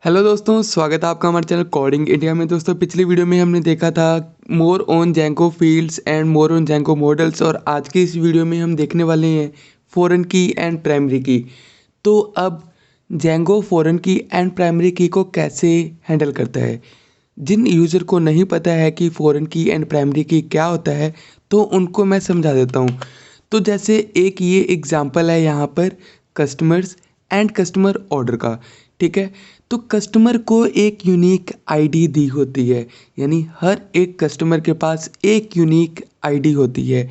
Hello दोस्तों, स्वागत है आपका हमारे चैनल कोडिंग इंडिया में। दोस्तों पिछली वीडियो में हमने देखा था more on Django fields and more on Django models, और आज की इस वीडियो में हम देखने वाले हैं फॉरेन की एंड प्राइमरी की। तो अब जेंगो फॉरेन की एंड प्राइमरी की को कैसे हैंडल करता है। जिन यूज़र को नहीं पता है कि फॉरेन की एंड प्राइमरी की क्या होता है, तो उनको मैं समझा देता हूँ। तो जैसे एक ये एग्जांपल है यहाँ पर कस्टमर्स एंड कस्टमर ऑर्डर का, ठीक है। तो कस्टमर को एक यूनिक आईडी दी होती है, यानी हर एक कस्टमर के पास एक यूनिक आईडी होती है।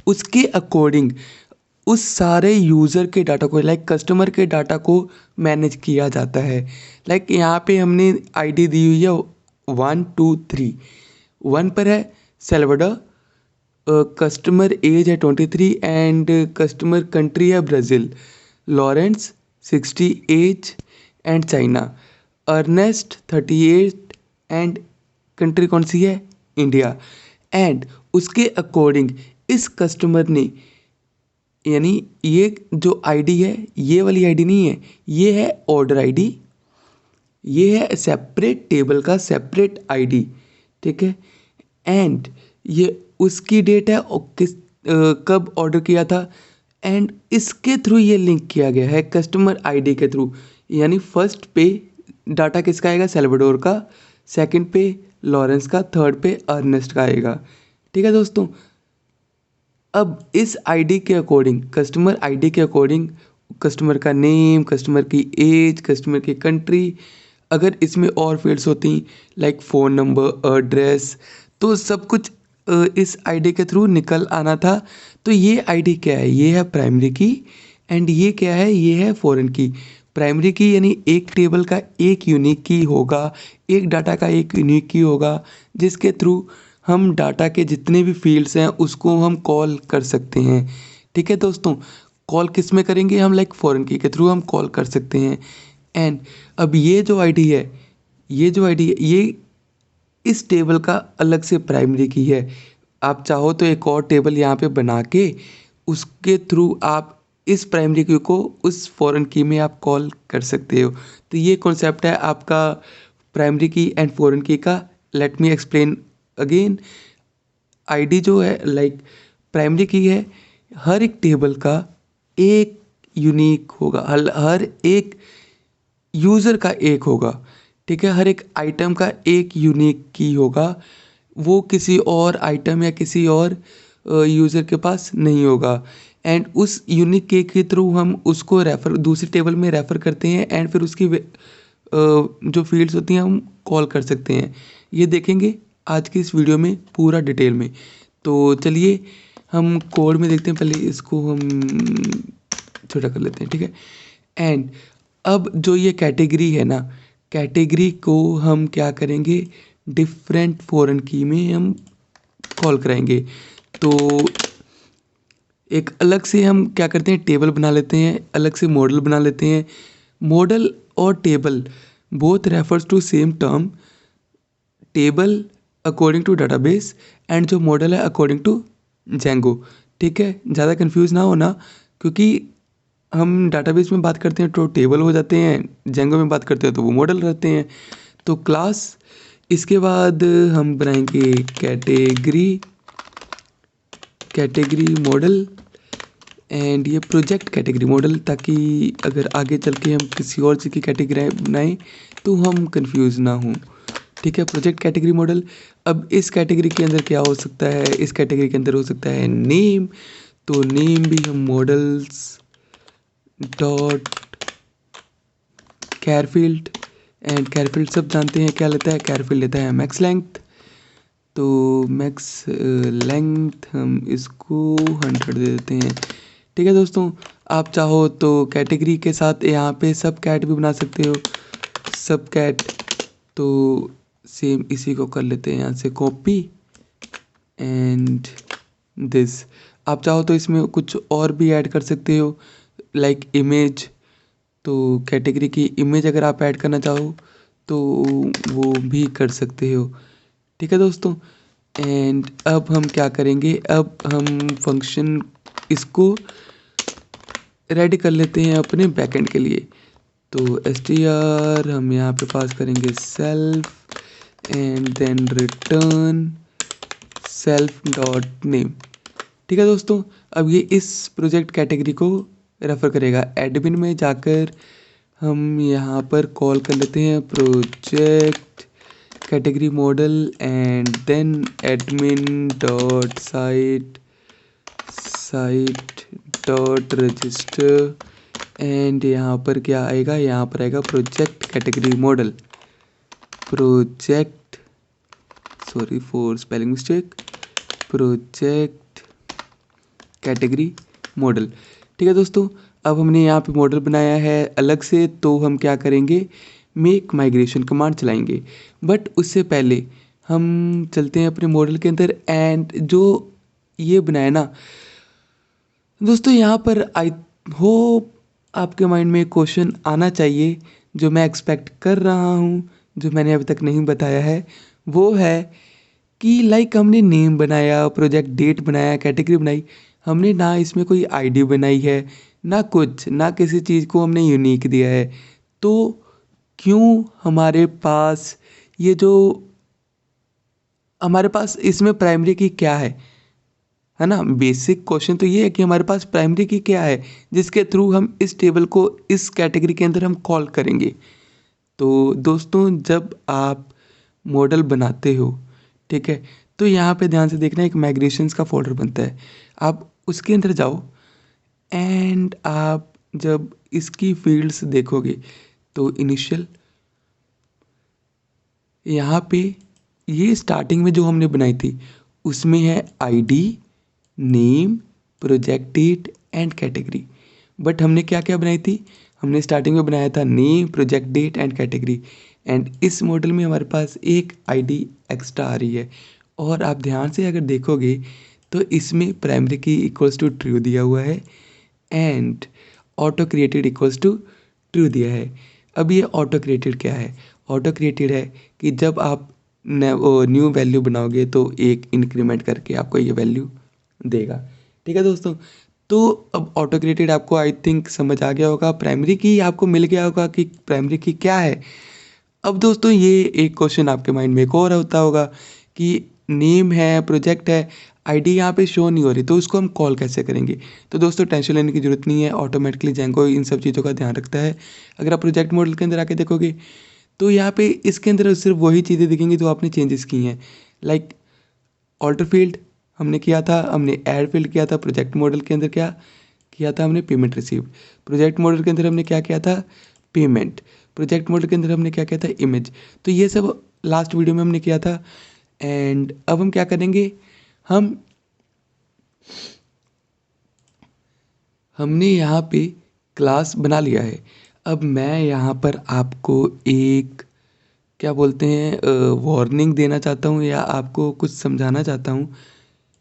उसके अकॉर्डिंग उस सारे यूज़र के डाटा को, लाइक कस्टमर के डाटा को मैनेज किया जाता है। लाइक यहाँ पे हमने आईडी दी हुई है 123। 1 पर है सेल्वाडोर, कस्टमर एज है 23 एंड कस्टमर कंट्री है Brazil, Lawrence 60 age and China, Ernest 38 and country कौन सी है, इंडिया। एंड उसके अकॉर्डिंग इस कस्टमर ने, यानी ये जो आईडी है ये वाली आईडी नहीं है, ये है ऑर्डर आईडी, ये है सेपरेट टेबल का सेपरेट आईडी, ठीक है। एंड ये उसकी डेट है और कब ऑर्डर किया था, एंड इसके थ्रू ये लिंक किया गया है कस्टमर आईडी के थ्रू। यानी फर्स्ट पे डाटा किसका आएगा, सेल्वाडोर का, सेकंड पे लॉरेंस का, थर्ड पे अर्नेस्ट का आएगा, ठीक है दोस्तों। अब इस आईडी के अकॉर्डिंग, कस्टमर आईडी के अकॉर्डिंग, कस्टमर का नेम, कस्टमर की एज, कस्टमर की कंट्री, अगर इसमें और फील्ड्स होती लाइक फ़ोन नंबर, एड्रेस, तो सब कुछ इस आईडी के थ्रू निकल आना था। तो ये आईडी क्या है, ये है प्राइमरी की, एंड ये क्या है, ये है फॉरेन की। प्राइमरी की यानी एक टेबल का एक यूनिक की होगा, एक डाटा का एक यूनिक की होगा, जिसके थ्रू हम डाटा के जितने भी फील्ड्स हैं उसको हम कॉल कर सकते हैं, ठीक है दोस्तों। कॉल किस में करेंगे हम, लाइक फॉरेन की के थ्रू हम कॉल कर सकते हैं। एंड अब ये जो आईडी है, ये जो आईडी है, ये इस टेबल का अलग से प्राइमरी की है। आप चाहो तो एक और टेबल यहाँ पे बना के उसके थ्रू आप इस प्राइमरी की को उस फॉरेन की में आप कॉल कर सकते हो। तो ये कॉन्सेप्ट है आपका प्राइमरी की एंड फॉरेन की का। Let me explain again. ID जो है, लाइक प्राइमरी की है, हर एक टेबल का एक यूनिक होगा, हर एक यूज़र का एक होगा, ठीक है। हर एक आइटम का एक यूनिक की होगा, वो किसी और आइटम या किसी और यूज़र के पास नहीं होगा। एंड उस यूनिक की के थ्रू हम उसको रेफ़र दूसरी टेबल में रेफ़र करते हैं, एंड फिर उसकी जो फील्ड्स होती हैं हम कॉल कर सकते हैं। ये देखेंगे आज की इस वीडियो में पूरा डिटेल में। तो चलिए हम कोड में देखते हैं, पहले इसको हम छोटा कर लेते हैं, ठीक है। एंड अब जो ये कैटेगरी है ना, कैटेगरी को हम क्या करेंगे, डिफरेंट फॉरेन की में हम कॉल कराएंगे। तो एक अलग से हम क्या करते हैं, टेबल बना लेते हैं, अलग से मॉडल बना लेते हैं। मॉडल और table both refers to same term, table according to database and जो मॉडल है अकॉर्डिंग टू जेंगो, ठीक है। ज़्यादा कंफ्यूज ना होना, क्योंकि हम डाटाबेस में बात करते हैं तो टेबल हो जाते हैं, जेंगो में बात करते हैं तो वो मॉडल रहते हैं। तो क्लास, इसके बाद हम बनाएंगे कैटेगरी, कैटेगरी मॉडल, एंड ये प्रोजेक्ट कैटेगरी मॉडल, ताकि अगर आगे चल के हम किसी और चीज़ की कैटेगरी बनाएं तो हम कंफ्यूज ना हों, ठीक है। Project category model. अब इस कैटेगरी के अंदर क्या हो सकता है, इस कैटेगरी के अंदर हो सकता है नेम, तो नेम भी हम मॉडल्स डॉट कैरफील्ड, एंड कैरफील्ड सब जानते हैं क्या लेता है, कैरफील्ड लेता है मैक्स लेंथ। तो मैक्स लेंथ हम इसको 100 दे देते हैं, ठीक है दोस्तों। आप चाहो तो कैटेगरी के साथ यहाँ पे सब कैट भी बना सकते हो, सब कैट। तो सेम इसी को कर लेते हैं यहाँ से कॉपी, एंड दिस। आप चाहो तो इसमें कुछ और भी ऐड कर सकते हो, लाइक इमेज। तो कैटेगरी की इमेज अगर आप ऐड करना चाहो तो वो भी कर सकते हो, ठीक है दोस्तों। एंड अब हम क्या करेंगे, अब हम फंक्शन इसको रेडी कर लेते हैं अपने बैकएंड के लिए। तो str हम यहाँ पे पास करेंगे self and then return self dot name. ठीक है दोस्तों, अब ये इस प्रोजेक्ट कैटेगरी को रेफ़र करेगा। एडमिन में जाकर हम यहाँ पर कॉल कर लेते हैं project category model and then admin dot site dot register and यहाँ पर क्या आएगा, यहाँ पर आएगा project category model, project sorry for spelling mistake, project category model. ठीक है दोस्तों, अब हमने यहाँ पे मॉडल बनाया है अलग से, तो हम क्या करेंगे, मेक माइग्रेशन कमांड चलाएंगे। बट उससे पहले हम चलते हैं अपने मॉडल के अंदर एंड जो ये बनाया ना दोस्तों, यहाँ पर आई होप आपके माइंड में क्वेश्चन आना चाहिए जो मैं एक्सपेक्ट कर रहा हूँ, जो मैंने अभी तक नहीं बताया है। वो है कि लाइक हमने नेम बनाया, प्रोजेक्ट डेट बनाया, कैटेगरी बनाई, हमने ना इसमें कोई आईडी बनाई है, ना कुछ, ना किसी चीज़ को हमने यूनिक दिया है। तो क्यों हमारे पास ये जो हमारे पास इसमें प्राइमरी की क्या है ना। बेसिक क्वेश्चन तो ये है कि हमारे पास प्राइमरी की क्या है जिसके थ्रू हम इस टेबल को इस कैटेगरी के अंदर हम कॉल करेंगे। तो दोस्तों, जब आप मॉडल बनाते हो, ठीक है, तो यहाँ पे ध्यान से देखना, एक माइग्रेशंस का फोल्डर बनता है, आप उसके अंदर जाओ एंड आप जब इसकी फील्ड्स देखोगे तो इनिशियल, यहाँ पे ये स्टार्टिंग में जो हमने बनाई थी उसमें है ID, name, project date and category. But हमने क्या क्या बनाई थी, हमने स्टार्टिंग में बनाया था name, project date and category. And इस मॉडल में हमारे पास एक आईडी एक्स्ट्रा आ रही है, और आप ध्यान से अगर देखोगे तो इसमें प्राइमरी की इक्वल्स टू ट्रू दिया हुआ है and auto created equals to true दिया है। अब ये ऑटो क्रिएटेड क्या है, ऑटो क्रिएटेड है कि जब आप न्यू वैल्यू बनाओगे तो एक इंक्रीमेंट करके आपको ये वैल्यू देगा। ठीक है दोस्तों, तो अब ऑटो क्रिएटेड आपको आई थिंक समझ आ गया होगा, प्राइमरी की आपको मिल गया होगा कि प्राइमरी की क्या है। अब दोस्तों, ये एक क्वेश्चन आपके माइंड में एक और होता होगा कि नेम है, प्रोजेक्ट है, आईडी यहाँ पे शो नहीं हो रही, तो उसको हम कॉल कैसे करेंगे। तो दोस्तों, टेंशन लेने की ज़रूरत नहीं है, ऑटोमेटिकली जेंगो इन सब चीज़ों का ध्यान रखता है। अगर आप प्रोजेक्ट मॉडल के अंदर आके देखोगे तो यहाँ पे इसके अंदर सिर्फ वही चीज़ें दिखेंगी जो आपने चेंजेस की हैं। लाइक ऑल्टर फील्ड हमने किया था, हमने ऐड फील्ड किया था, प्रोजेक्ट मॉडल के अंदर क्या किया था, हमने पेमेंट रिसीव, प्रोजेक्ट मॉडल के अंदर हमने क्या किया था, पेमेंट, प्रोजेक्ट मॉडल के अंदर हमने क्या किया था, इमेज। तो ये सब लास्ट वीडियो में हमने किया था। एंड अब हम क्या करेंगे, हमने यहाँ पे क्लास बना लिया है। अब मैं यहाँ पर आपको एक क्या बोलते हैं वार्निंग देना चाहता हूँ या आपको कुछ समझाना चाहता हूँ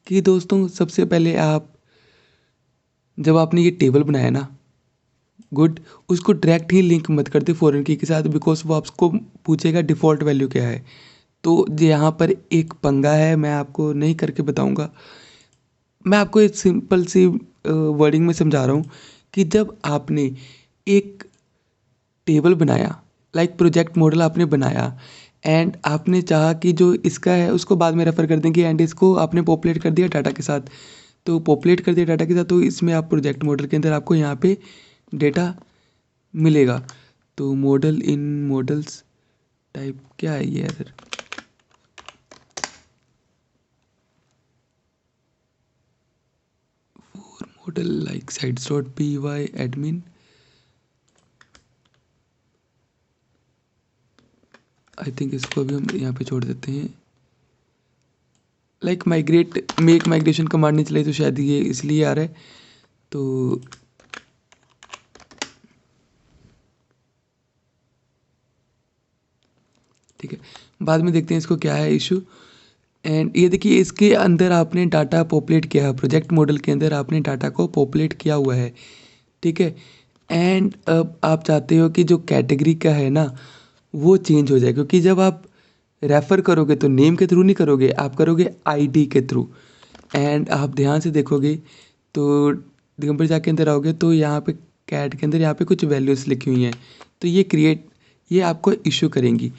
कि दोस्तों, सबसे पहले आप जब आपने ये टेबल बनाया ना, गुड, उसको डायरेक्ट ही लिंक मत कर दे फॉरेन की के साथ, बिकॉज वो आपको पूछेगा डिफ़ॉल्ट वैल्यू क्या है। तो यहाँ पर एक पंगा है, मैं आपको नहीं करके बताऊँगा, मैं आपको एक सिंपल सी वर्डिंग में समझा रहा हूँ कि जब आपने एक टेबल बनाया, लाइक प्रोजेक्ट मॉडल आपने बनाया एंड आपने चाहा कि जो इसका है उसको बाद में रेफ़र कर देंगे एंड इसको आपने पॉपुलेट कर दिया डाटा के साथ। तो पॉपुलेट कर दिया डाटा के साथ, तो इसमें आप प्रोजेक्ट मॉडल के अंदर आपको यहाँ पे डेटा मिलेगा। तो मॉडल इन मॉडल्स टाइप क्या है ये error, model like sites dot P Y admin, I think इसको भी हम यहाँ पे छोड़ देते हैं। Like migrate make migration command नहीं चलाई तो शायद ये इसलिए आ रहा है। तो ठीक है, बाद में देखते हैं इसको क्या है इशू। एंड ये देखिए, इसके अंदर आपने डाटा पॉपुलेट किया है, प्रोजेक्ट मॉडल के अंदर आपने डाटा को पॉपुलेट किया हुआ है। ठीक है, एंड अब आप चाहते हो कि जो कैटेगरी का है ना वो चेंज हो जाए, क्योंकि जब आप रेफ़र करोगे तो नेम के थ्रू नहीं करोगे, आप करोगे आईडी के थ्रू। एंड आप ध्यान से देखोगे तो दिगंबर जाके अंदर आओगे तो यहाँ पे कैट के अंदर यहाँ पे कुछ वैल्यूज़ लिखी हुई हैं। तो ये आपको इशू करेंगी,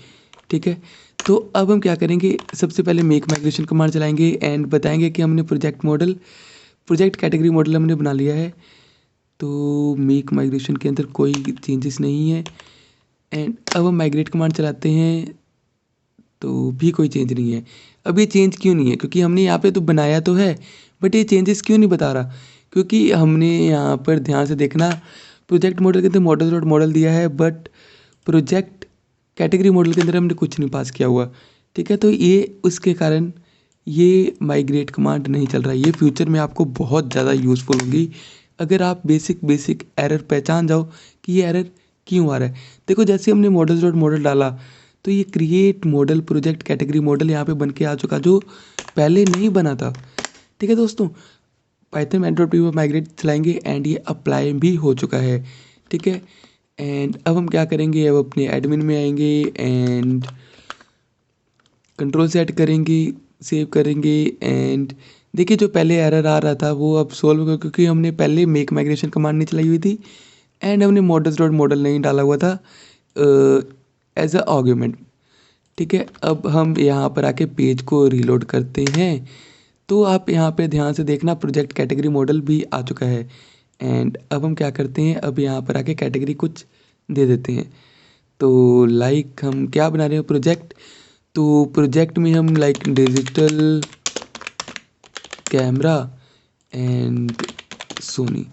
ठीक है। तो अब हम क्या करेंगे, सबसे पहले मेक माइग्रेशन कमांड चलाएंगे एंड बताएंगे कि हमने प्रोजेक्ट कैटेगरी मॉडल हमने बना लिया है। तो मेक माइग्रेशन के अंदर कोई चेंजेस नहीं है एंड अब हम माइग्रेट कमांड चलाते हैं तो भी कोई चेंज नहीं है। अब ये चेंज क्यों नहीं है, क्योंकि हमने यहाँ पे तो बनाया तो है बट ये चेंजेस क्यों नहीं बता रहा, क्योंकि हमने यहाँ पर ध्यान से देखना, प्रोजेक्ट मॉडल के अंदर मॉडल डॉट मॉडल दिया है बट प्रोजेक्ट कैटेगरी मॉडल के अंदर हमने कुछ नहीं पास किया हुआ, ठीक है। तो ये उसके कारण ये माइग्रेट कमांड नहीं चल रहा है। ये फ्यूचर में आपको बहुत ज़्यादा यूज़फुल होगी अगर आप बेसिक एरर पहचान जाओ कि ये एरर क्यों आ रहा है। देखो जैसे हमने मॉडल डॉट मॉडल डाला तो ये create model project category model यहाँ पे बन के आ चुका जो पहले नहीं बना था, ठीक है दोस्तों। पाइथन मैन.py माइग्रेट चलाएंगे एंड ये अप्लाई भी हो चुका है, ठीक है। एंड अब हम क्या करेंगे, अब अपने एडमिन में आएंगे एंड कंट्रोल सेट करेंगे, सेव करेंगे एंड देखिए जो पहले एरर आ रहा था वो अब सॉल्व हो गया क्योंकि हमने पहले मेक माइग्रेशन कमांड नहीं चलाई हुई थी एंड हमने मॉडल्स डॉट मॉडल नहीं डाला हुआ था एज अ आर्ग्यूमेंट, ठीक है। अब हम यहाँ पर आके पेज को रीलोड करते हैं तो आप यहाँ पे ध्यान से देखना प्रोजेक्ट कैटेगरी मॉडल भी आ चुका है एंड अब हम क्या करते हैं, अब यहाँ पर आके कैटेगरी कुछ दे देते हैं। तो लाइक हम क्या बना रहे हैं प्रोजेक्ट, तो प्रोजेक्ट में हम like digital camera and Soni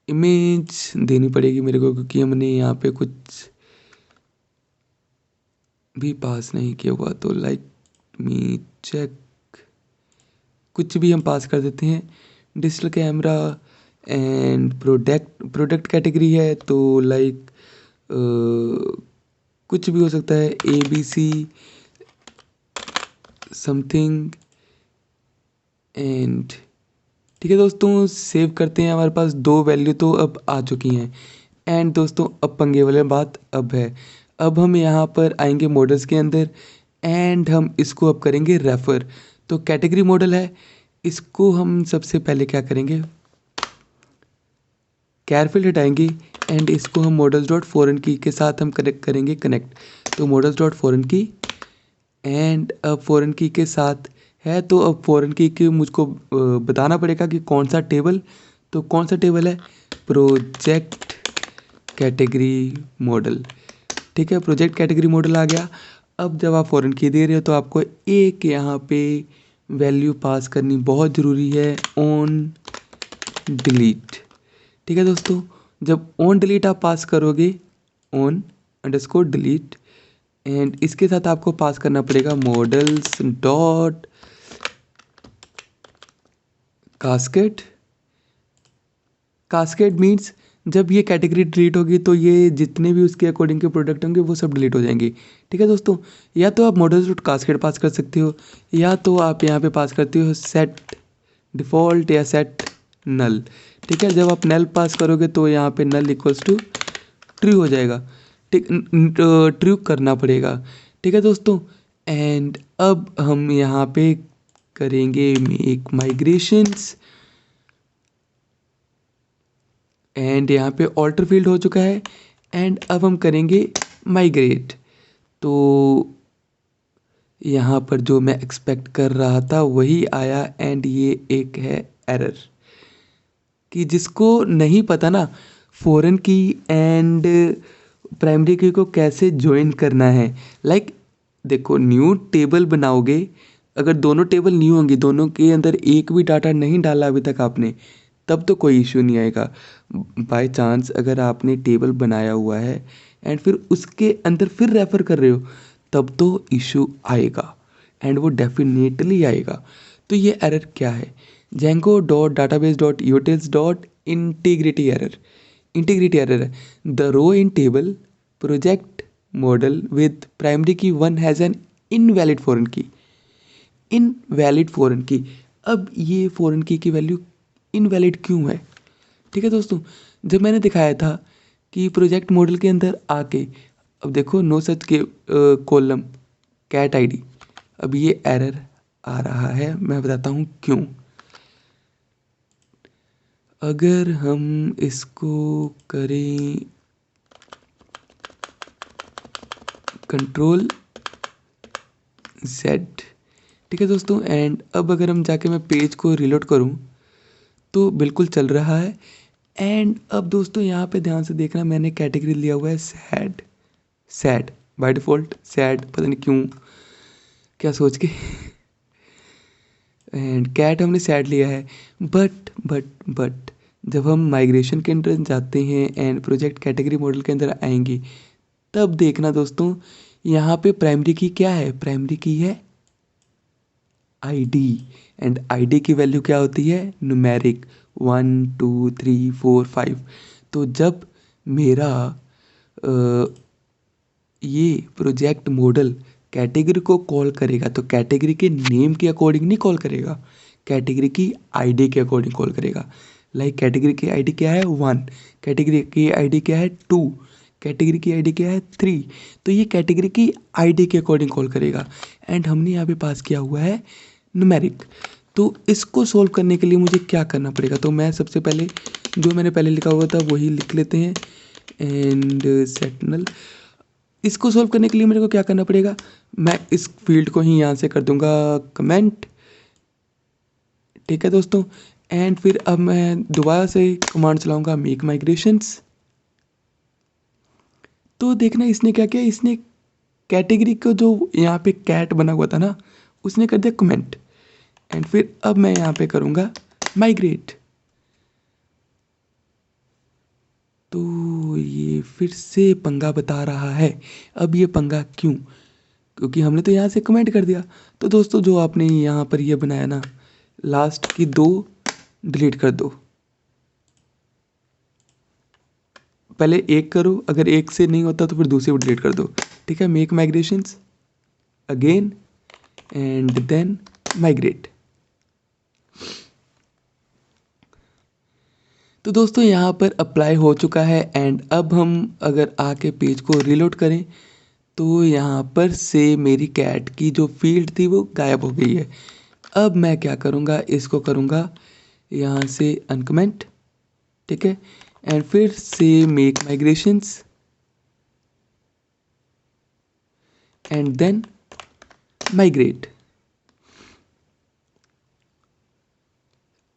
image देनी पड़ेगी मेरे को क्योंकि हमने यहाँ पे कुछ भी पास नहीं किया हुआ। तो लाइक मी चेक कुछ भी हम पास कर देते हैं, digital camera and product category है तो लाइक कुछ भी हो सकता है ABC समथिंग एंड ठीक है दोस्तों, सेव करते हैं। हमारे पास 2 वैल्यू तो अब आ चुकी हैं एंड दोस्तों अब पंगे वाली बात अब है, अब हम यहाँ पर आएंगे मॉडल्स के अंदर एंड हम इसको अब करेंगे रेफर। तो कैटेगरी मॉडल है, इसको हम सबसे पहले क्या करेंगे, कैरफिल हटाएंगे एंड इसको हम मॉडल्स डॉट फॉरेन की के साथ हम कनेक्ट। तो मॉडल्स डॉट फॉरेन की एंड अब फॉरेन की के साथ है तो अब फॉरेन की मुझको बताना पड़ेगा कि कौन सा टेबल, तो कौन सा टेबल है, प्रोजेक्ट कैटेगरी मॉडल, ठीक है। प्रोजेक्ट कैटेगरी मॉडल आ गया। अब जब आप फॉरेन की दे रहे हो तो आपको एक यहाँ पे वैल्यू पास करनी बहुत ज़रूरी है, ऑन डिलीट, ठीक है दोस्तों। जब ऑन डिलीट आप पास करोगे, ऑन अंडरस्कोर डिलीट एंड इसके साथ आपको पास करना पड़ेगा मॉडल्स डॉट कास्केड मीन्स जब ये कैटेगरी डिलीट होगी तो ये जितने भी उसके अकॉर्डिंग के प्रोडक्ट होंगे वो सब डिलीट हो जाएंगे, ठीक है दोस्तों। या तो आप मॉडल्स डॉट कास्केड पास कर सकते हो या तो आप यहाँ पे पास करते हो सेट डिफ़ॉल्ट या सेट नल, ठीक है। जब आप नल पास करोगे तो यहाँ पे नल इक्वल्स टू ट्रू हो जाएगा, ठीक, ट्रू करना पड़ेगा, ठीक है दोस्तों। एंड अब हम यहाँ पे करेंगे मेक माइग्रेशंस एंड यहाँ पे ऑल्टर फील्ड हो चुका है एंड अब हम करेंगे माइग्रेट। तो यहाँ पर जो मैं एक्सपेक्ट कर रहा था वही आया एंड ये एक है एरर कि जिसको नहीं पता ना फॉरेन की एंड प्राइमरी की को कैसे ज्वाइन करना है। लाइक देखो न्यू टेबल बनाओगे, अगर दोनों टेबल न्यू होंगे, दोनों के अंदर एक भी डाटा नहीं डाला अभी तक आपने, तब तो कोई इशू नहीं आएगा। बाय चांस अगर आपने टेबल बनाया हुआ है एंड फिर उसके अंदर फिर रेफ़र कर रहे हो तब तो इशू आएगा एंड वो डेफिनेटली आएगा। तो ये एरर क्या है, Django dot database dot utils dot integrity error है। The row in table project model with primary key 1 has an invalid foreign की। अब ये फॉरेन की वैल्यू इनवैलिड क्यों है, ठीक है दोस्तों। जब मैंने दिखाया था कि प्रोजेक्ट मॉडल के अंदर आके अब देखो नो सच के कॉलम कैट आईडी, अब ये एरर आ रहा है, मैं बताता हूँ क्यों। अगर हम इसको करें कंट्रोल Z, ठीक है दोस्तों। एंड अब अगर हम जाके मैं पेज को रिलोड करूं तो बिल्कुल चल रहा है। एंड अब दोस्तों यहाँ पे ध्यान से देखना, मैंने कैटेगरी लिया हुआ है sad. Sad by default sad, पता नहीं क्यों, क्या सोच के एंड कैट हमने सैड लिया है। बट जब हम माइग्रेशन के अंदर जाते हैं एंड प्रोजेक्ट कैटेगरी मॉडल के अंदर आएंगे, तब देखना दोस्तों यहाँ पे प्राइमरी की क्या है, प्राइमरी की है आईडी। एंड आईडी की वैल्यू क्या होती है, न्यूमेरिक 1 2 3 4 5। तो जब मेरा ये प्रोजेक्ट मॉडल कैटेगरी को कॉल करेगा तो कैटेगरी के नेम के अकॉर्डिंग नहीं कॉल करेगा, कैटेगरी की आईडी के अकॉर्डिंग कॉल करेगा। लाइक कैटेगरी की आईडी क्या है 1, कैटेगरी की आईडी क्या है 2, कैटेगरी की आईडी क्या है 3। तो ये कैटेगरी की आईडी के अकॉर्डिंग कॉल करेगा। एंड हमने यहाँ पे पास किया हुआ है न्यूमेरिक। तो इसको सोल्व करने के लिए मुझे क्या करना पड़ेगा, तो मैं सबसे पहले जो मैंने पहले लिखा हुआ था वही लिख लेते हैं। एंड सेट नल, इसको सोल्व करने के लिए मेरे को क्या करना पड़ेगा, मैं इस फील्ड को ही यहाँ से कर दूंगा कमेंट, ठीक है दोस्तों। एंड फिर अब मैं दोबारा से कमांड चलाऊंगा मेक माइग्रेशंस। तो देखना इसने क्या किया, इसने कैटेगरी को जो यहाँ पे कैट बना हुआ था ना, उसने कर दिया कमेंट। एंड फिर अब मैं यहाँ पे करूँगा माइग्रेट। तो ये फिर से पंगा बता रहा है। अब ये पंगा क्यों, क्योंकि हमने तो यहाँ से कमेंट कर दिया। तो दोस्तों जो आपने यहाँ पर ये बनाया ना, लास्ट की 2 डिलीट कर दो, पहले एक करो, अगर एक से नहीं होता तो फिर दूसरे को डिलीट कर दो, ठीक है। Make migrations again and then migrate. तो दोस्तों यहाँ पर अप्लाई हो चुका है। एंड अब हम अगर आके पेज को रिलोड करें तो यहाँ पर से मेरी कैट की जो फील्ड थी वो गायब हो गई है। अब मैं क्या करूँगा, इसको करूँगा यहाँ से अनकमेंट, ठीक है। एंड फिर से make migrations and then migrate.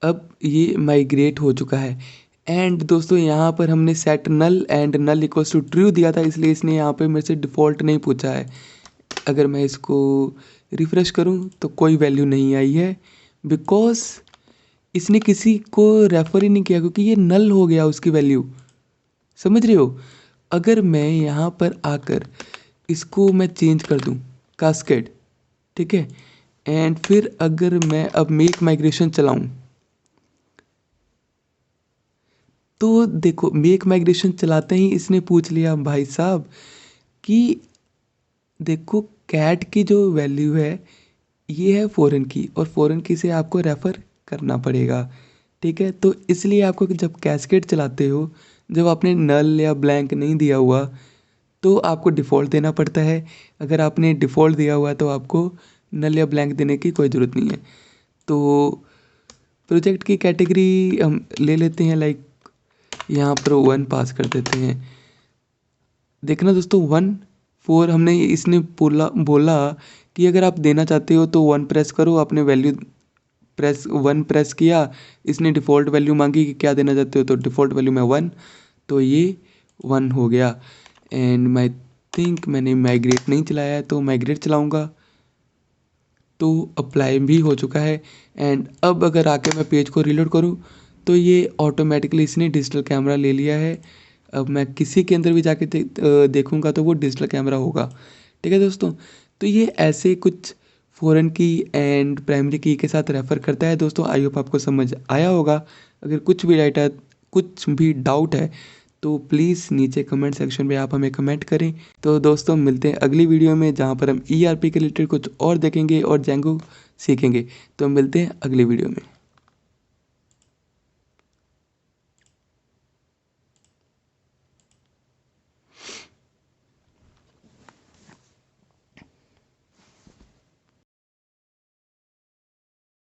अब ये माइग्रेट हो चुका है। एंड दोस्तों यहाँ पर हमने set null and null equals to true दिया था, इसलिए इसने यहाँ पे मेरे से डिफ़ॉल्ट नहीं पूछा है। अगर मैं इसको रिफ़्रेश करूँ तो कोई वैल्यू नहीं आई है, बिकॉज इसने किसी को रेफ़र ही नहीं किया, क्योंकि ये नल हो गया उसकी वैल्यू, समझ रहे हो। अगर मैं यहाँ पर आकर इसको मैं चेंज कर दूँ कास्केड, ठीक है। एंड फिर अगर मैं अब मेक माइग्रेशन चलाऊँ तो देखो मेक माइग्रेशन चलाते ही इसने पूछ लिया भाई साहब कि देखो कैट की जो वैल्यू है ये है फॉरेन की, और फॉरेन की से आपको रेफ़र करना पड़ेगा, ठीक है। तो इसलिए आपको जब कैस्केड चलाते हो, जब आपने नल या ब्लैंक नहीं दिया हुआ तो आपको डिफ़ॉल्ट देना पड़ता है। अगर आपने डिफ़ॉल्ट दिया हुआ तो आपको नल या ब्लैंक देने की कोई ज़रूरत नहीं है। तो प्रोजेक्ट की कैटेगरी हम ले लेते हैं, लाइक यहाँ पर 1 पास कर देते हैं। देखना दोस्तों 1 4 हमने इसने बोला कि अगर आप देना चाहते हो तो 1 प्रेस करो, आपने वैल्यू 1 प्रेस किया, इसने डिफ़ॉल्ट वैल्यू मांगी कि क्या देना चाहते हो, तो डिफ़ॉल्ट वैल्यू में 1, तो ये 1 हो गया। एंड मैं थिंक मैंने माइग्रेट नहीं चलाया है तो माइग्रेट चलाऊँगा, तो अप्लाई भी हो चुका है। एंड अब अगर आके मैं पेज को रीलोड करूँ तो ये ऑटोमेटिकली इसने डिजिटल कैमरा ले लिया है। अब मैं किसी के अंदर भी जाके देखूँगा तो वो डिजिटल कैमरा होगा, ठीक है दोस्तों। तो ये ऐसे कुछ फॉरेन की एंड प्राइमरी की के साथ रेफ़र करता है दोस्तों। आई होप आपको समझ आया होगा। अगर कुछ भी डाउट है तो प्लीज़ नीचे कमेंट सेक्शन में आप हमें कमेंट करें। तो दोस्तों मिलते हैं अगली वीडियो में, जहाँ पर हम ERP के रिलेटेड कुछ और देखेंगे और जेंगो सीखेंगे। तो मिलते हैं अगली वीडियो में।